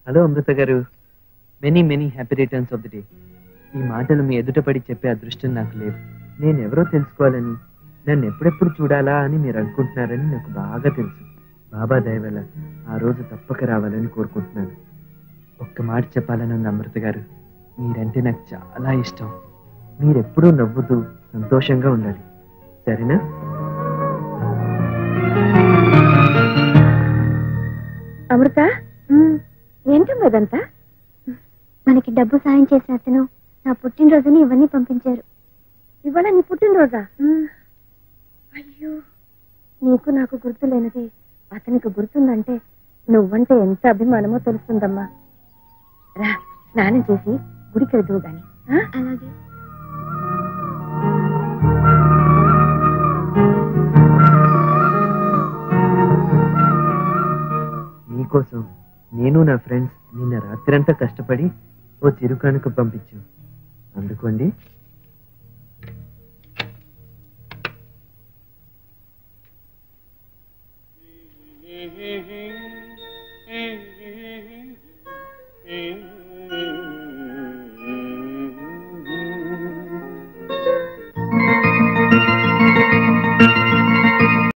Hello అమృత గారు, many many happy returns of the day. ఈ మాటలు మీ ఎదుట పడి చెప్పే అదృష్టం నాకు లేదు. నేను ఎవరో తెలుసుకోవాలని, నన్ను ఎప్పుడెప్పుడు చూడాలా అని మీరు అనుకుంటున్నారని నాకు బాగా తెలుసు. బాబా దయ వల్ల ఆ రోజు తప్పక రావాలని కోరుకుంటున్నాను. ఒక్క మాట చెప్పాలని ఉంది అమృత గారు, మీరంటే నాకు చాలా ఇష్టం. మీరెప్పుడూ నవ్వుతూ సంతోషంగా ఉండాలి, సరేనా? అమృత, ఏంటమ్మా ఇదంతా? మనకి డబ్బు సాయం చేసిన అతను నా పుట్టినరోజుని ఇవన్నీ పంపించారు. ఇవాళ నీ పుట్టినరోజా? అయ్యో, నీకు నాకు గుర్తు లేనిది అతనికి గుర్తుందంటే నువ్వంటే ఎంత అభిమానమో తెలుస్తుందమ్మా. రా, స్నానం చేసి గుడికి వెళ్దువు గాని. అలాగే. మీకోసం నేను నా ఫ్రెండ్స్ నిన్న రాత్రంతా కష్టపడి ఓ చిరుకానుక పంపించాం. అందుకోండి.